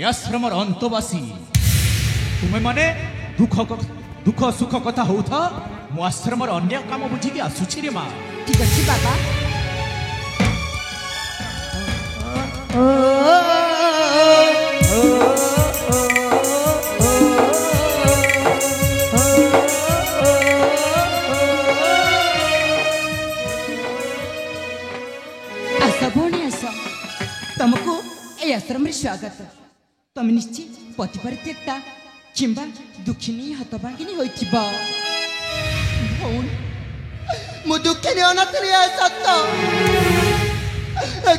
आश्रमर अंतवासी तुम्हें माने दुख सुख कथा हो था मो आश्रमर अन्य काम बुझी आसुची रे माँ। ठीक अच्छे बाबा आशा भौणी आशा तुमको ए आश्रम रे स्वागत। तुम निश्चय पति परित्यक्ता किंबा दुखिनी हतभागिनी होइथिबा। भौणी मु दुखिनी अनाथली सत्य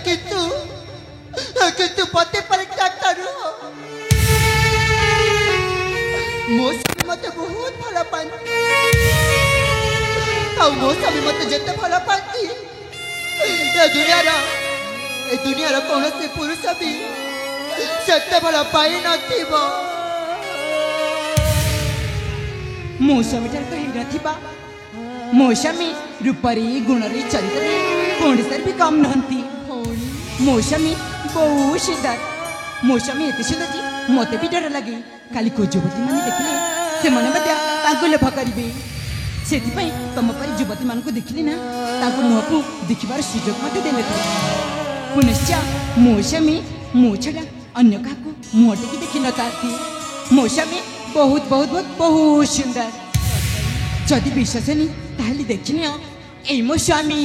किंतु किंतु पति परित्यक्ता मो स्वामी मते बहुत भल पाती आ मो स्वामी मते जते भल पाती ए दुनियार कौन से पुरुष भी सेते भल पाई नथिब। मो स्वामी तो ही नथिबा। मो स्वामी रूपरी गुणरी चरित्र कौन भी कम नहंती। मो स्वामी बहुत सुंदर। मो स्वामी एते सुंदर जी मते भी डर लगे खाली को युवती माने देखले से मन मध्य ताको लोभ करिवे। सेति पई तम परी युवती मान को देखली ना ताको मुहको देखिबार सुयोग मते देले। पुनश्च मो स्वामी मो छड़ा अन्य काको मुह टेकी देखि न ताती। मो स्वामी बहुत बहुत बहुत बहुत सुंदर। जदि विश्वास नहीं ताहले देखिनियो ए मो स्वामी।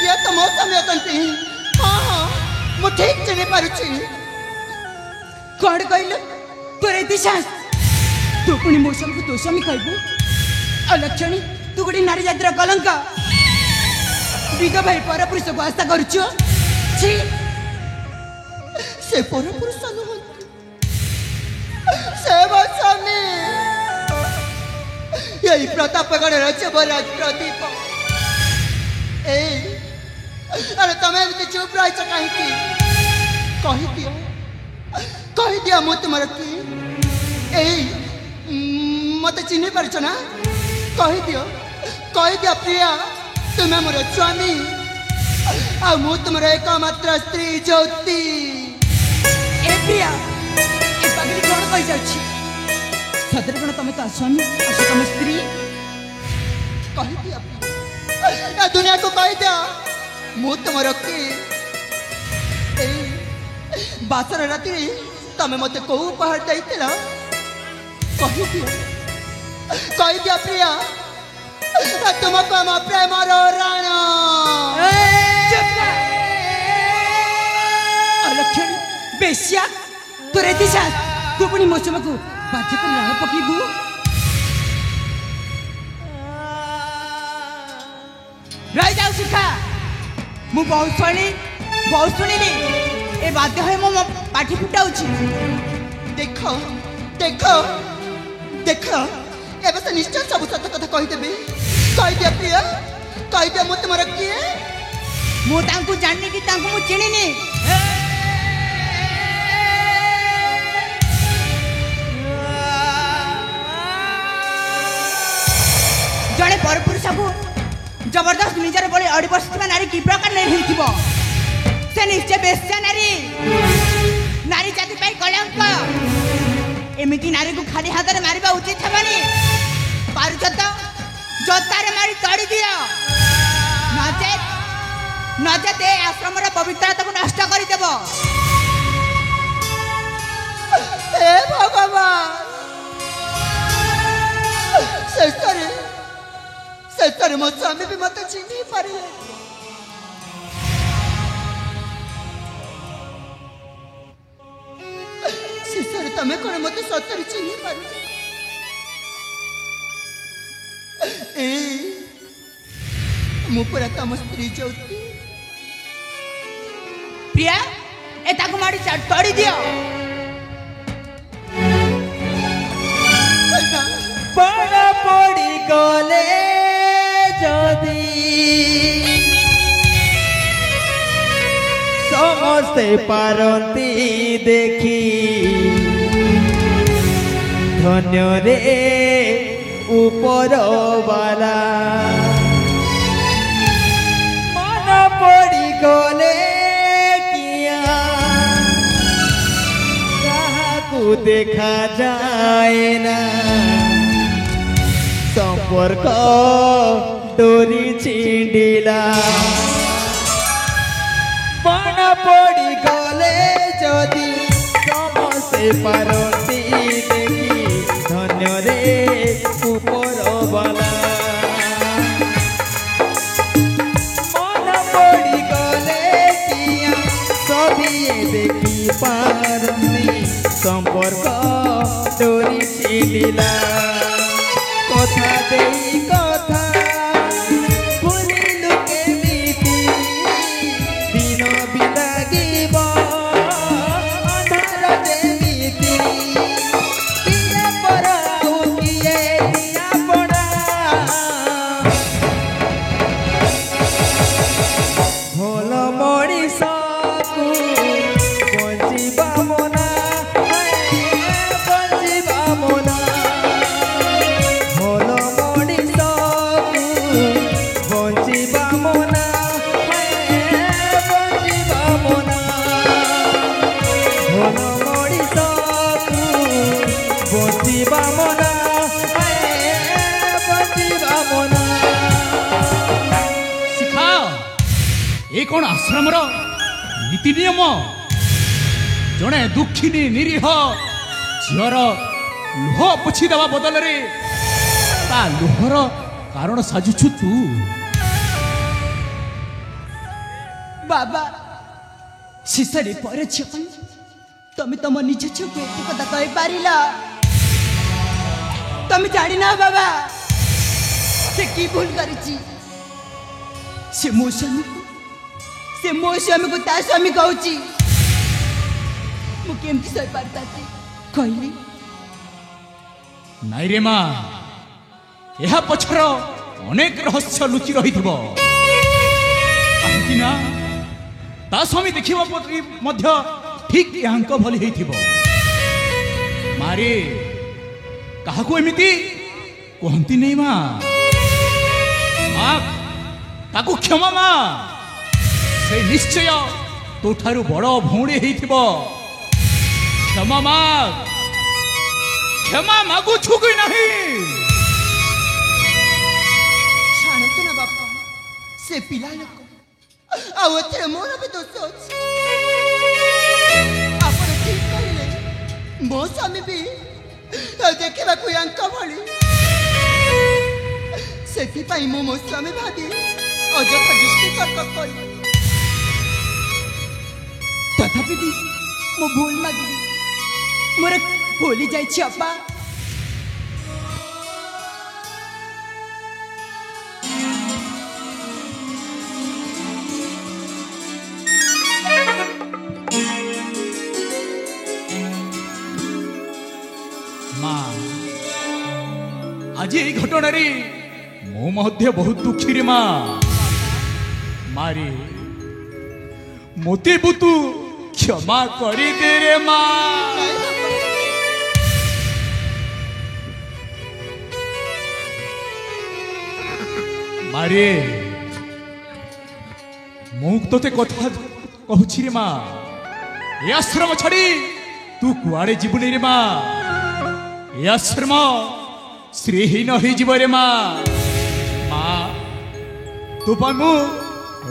ये तो मौसम यतंती। हाँ हाँ मु ठीक चिनी पारुची। कौन कहल तोरे दिशास तू पुणी मौसम को तो स्वामी कहबू। अलक्षणी तू गोटे नारी जातिर कलंक विधवा पर पुरुष को आशा करुछु। छी से पर पुरुष नुहंती से स्वामी यही प्रतापगढ़ राज्यराज प्रदीप। अरे तमें चुप रही कहीं दिया मु तुम मत चिन्ह पारछ ना कही दिया प्रिया तुम्हें मोर स्वामी आ मु तुम एकमात्र स्त्री ज्योति। ए प्रिया ए पगली कौन कही जाउछि सदर कौन तमे तो स्वामी असो तम स्त्री कही दिया दुनिया को कही दिया मु तुम बासर राति तमें मत कौ उपहार देइतिला कही दिया प्रिया तुमको हम प्रेमर राण। अलक्षण बेश्या तोरे दिशा तू पुणी मौसम को बाध्य कर राण पकीबू। रही जाऊ शिखा मु बहुत शुणिली ए बाध्य है मो पाठी फुटाउछि। देखो देखो देखो एबे से निश्चय सब सत्य कथा कहि देबे। कहि दिया प्रिया कहि दिया मु तुमरा किए मु तांकु जाननी कि तांकु मु चिनिनी। जड़े परपुरुष को जबरदस्त निजर बड़े अड़ी बसुवा नारी कि प्रकार नहीं होइथिबो से निश्चय बेश्या नारी जाति पाई कलंक। एमिति नारी को खाली हाथ में मारिबा उचित हेबानी। पारुछ तो जोतारे मारी तड़ी दियो नचे ନଚେତ ଏ ଆଶ୍ରମର ପବିତ୍ରତାକୁ ନଷ୍ଟ କରିଦେବ। ଏ ଭଗବାନ, ଶେଷରେ ମୋ ସ୍ୱାମୀ ବି ମତେ ଚିହ୍ନି ପାରିଲେ। ଶେଷରେ ତମେ କଣ ମତେ ସତରେ ଚିହ୍ନି ପାରୁଛ? ମୁଁ ପୁରା ତମ ସ୍ତ୍ରୀ ଜ୍ୟୋତି। ପ୍ରିୟା, ଏ ତାକୁ ମାଡ଼ି ତଡ଼ି ଦିଅ। ପଣ ପଡ଼ିଗଲେ ଯଦି ସମସ୍ତେ ପାରନ୍ତି ଦେଖି, ଧନ୍ୟରେ ଉପରବାଲା। ମନ ପଡ଼ିଗଲେ କିଆ କାହାକୁ ଦେଖାଯାଏ ନା, ସମ୍ପର୍କ ଡୋରି ଛିଣ୍ଡିଲା। ପଣ ପଡ଼ିଗଲେ ଯଦି ସମସ୍ତେ ପାରନ୍ତି ଦେଖି, ଧନ୍ୟରେ ଉପରବାଲା। ମନ ପଡ଼ିଗଲେ କିଆ ସଭିଏ ଦେଖି ପାରନ୍ତି, ସମ୍ପର୍କ ଡୋରି ଛିଣ୍ଡିଲା। কথা দেই কথা ভুলিলু কেমিতি, দিন বিতাগিব ଅନ୍ଧାର ଯେମିତି। କିଏ ପର ଆଉ କିଏ ଆପଣା, ଭଲ ମଣିଷକୁ ବଞ୍ଚିବା ମନା, ବଞ୍ଚିବା ମନା। ଭଲ ମଣିଷକୁ ବଞ୍ଚିବା ମନା, ବଞ୍ଚିବା ମନା। ଭଲ ମଣିଷକୁ ବଞ୍ଚିବା ମନା, ବଞ୍ଚିବା ମନା। ଶିଖାଅ, ଏ କ'ଣ ଆଶ୍ରମର ନୀତି ନିୟମ? ଜଣେ ଦୁଃଖିନୀ ନିରୀହ ଝିଅର ଲୁହ ପୋଛିଦେବା ବଦଳରେ ତା ଲୁହର କାରଣ ସାଜୁଛୁ ତୁ। ବାବା, ଶେଷରେ ପର ଝିଅ ପାଇଁ ତମେ ତମ ନିଜ ଝିଅକୁ ଏତେ କଥା କହିପାରିଲ? ତମେ ଜାଣିନା ବାବା, ସେ କି ଭୁଲ କରିଛି? ସେ ମୋ ସ୍ୱାମୀକୁ ତା ସ୍ୱାମୀ କହୁଛି। ମୁଁ କେମିତି ସହିପାରିଥାନ୍ତି କହିଲି? ନାଇରେ ମା, ଏହା ପଛର ଅନେକ ରହସ୍ୟ ଲୁଚି ରହିଥିବ। କାହିଁକି ନା ତା ସ୍ୱାମୀ ଦେଖିବା ମଧ୍ୟ ଠିକ୍ ଏହାଙ୍କ ଭଳି ହେଇଥିବ। ମାରେ, କାହାକୁ ଏମିତି କୁହନ୍ତି ନାହିଁ ମା। ତାକୁ କ୍ଷମା ମା, ସେ ନିଶ୍ଚୟ ତୋଠାରୁ ବଡ଼ ଭଉଣୀ ହେଇଥିବ। କ୍ଷମା ମା, କ୍ଷମା ମାଗୁଛୁ କି ନାହିଁ? ଜାଣନ୍ତୁ ନା ବାପା, ସେ ପିଲା ଲୋକ, ଆଉ ଏଥିରେ ମୋର ବି ଦୋଷ ଅଛି। ଆପଣ ଠିକ କହିଲେ, ମୋ ସ୍ୱାମୀ ବି ଦେଖିବାକୁ ୟାଙ୍କ ଭଳି। ସେଥିପାଇଁ ମୁଁ ମୋ ସ୍ୱାମୀ ଭାବି ଅଯଥା ଯୁକ୍ତି ତର୍କ କଲି। ତଥାପି ବି ମୁଁ ଭୁଲ ମାଗିବି, ମୋର ଭୁଲି ଯାଇଛି ଅପା। ମା, ଆଜି এই ଘଟଣାରେ ମୁଁ ମଧ୍ୟ ବହୁତ ଦୁଃଖୀରେ ମା। ମାରେ, ମୋତେ ତୁ କ୍ଷମା କରିଦେ ରେ ମା। ମାରେ, ମୁଁ ତୋତେ କଥା କହୁଛି ରେ ମା, ଏ ଆଶ୍ରମ ଛାଡ଼ି ତୁ କୁଆଡ଼େ ଯିବୁନି ରେ ମା। ଏ ଆଶ୍ରମ ଶ୍ରୀହୀନ ହେଇଯିବ ରେ ମା। ମା, ତୋ ପାଇଁ ମୁଁ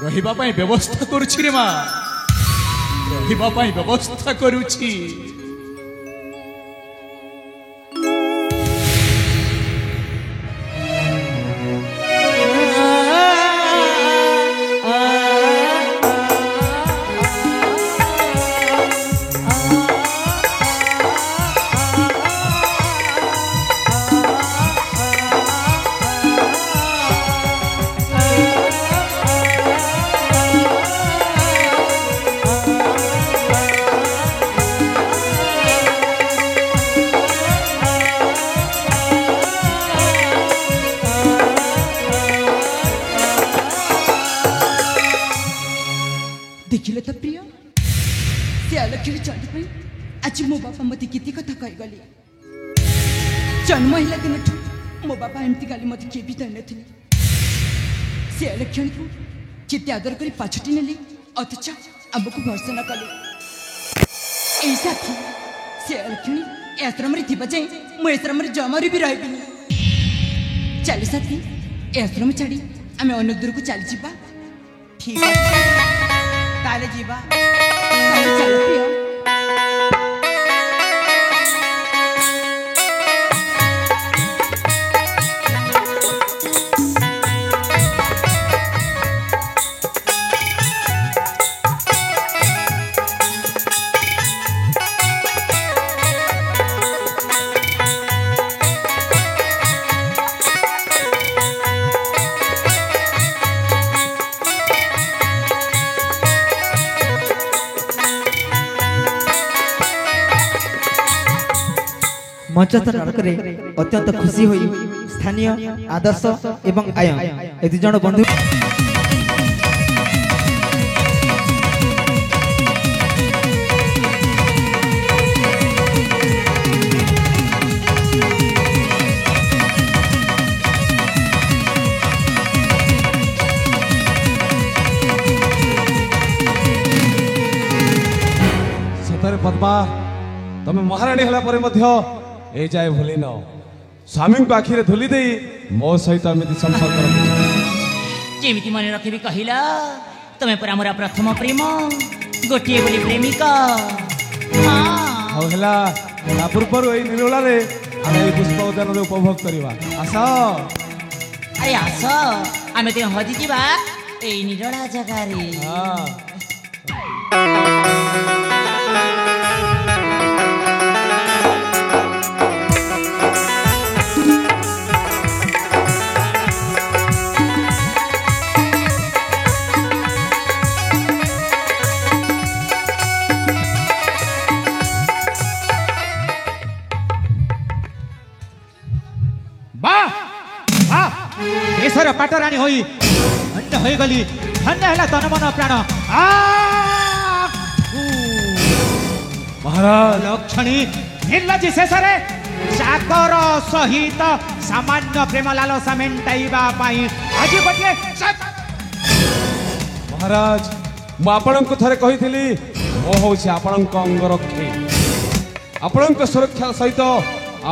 ରହିବା ପାଇଁ ବ୍ୟବସ୍ଥା କରୁଛି ରେ ମା ରହିବା ପାଇଁ ବ୍ୟବସ୍ଥା କରୁଛି देखिले तो प्रिय से अलक्षण चढ़ी आज मो बापा मत केते कथा कहीगले जन्म है दिन मो बापा एमती गाली मत किए भी जान नी से अलक्षण को जिते आदर कर पाछटी नेली अथच आमको भर्सन कले ऐसा थी से अलक्षणी आश्रम जाए मुझे आश्रम जमारी भी रही चल साथी आश्रम छाड़ी आम अनेक दूर को चली जावा ठीक है ताले जीवा ताले चल प्रिय मंचस्थ नाटक अत्यंत खुशी हुई स्थानीय आदर्श एवं आयन ए दु जण बंधु सतरे पद्मा तमे महाराणी हला परे मध्य ए जाए भूली न स्वामी आखिरे धूली दे मो सहित एमती संपर्क केमिति मन रखिबी कहिला तमे पर हमरा प्रथम प्रेम गोटिए बोली प्रेमिका हां हला ता पूर्व ए निरोला रे आमे पुष्प उद्यान रे उपभोग करबा आसा अरे आस आमे ते हजी जीवा ए निरोला जगह रे हां देशर पाटराणी होई धन्य होई गली धन्य हला तन मन प्राण महाराज लक्षणी निर्लजी शेषरे चाकर सहित सामान्य प्रेम लालसा मेंटाइबा पाई आज गोटे महाराज मु आपणको थरे कहिथिली मो होछि आपणको अंगरक्षी आपणको सुरक्षा सहित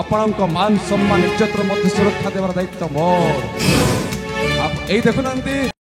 आपणको मान सम्मान इज्जत मध्य सुरक्षा देवार दायित्व मोर आप एई देखुनांती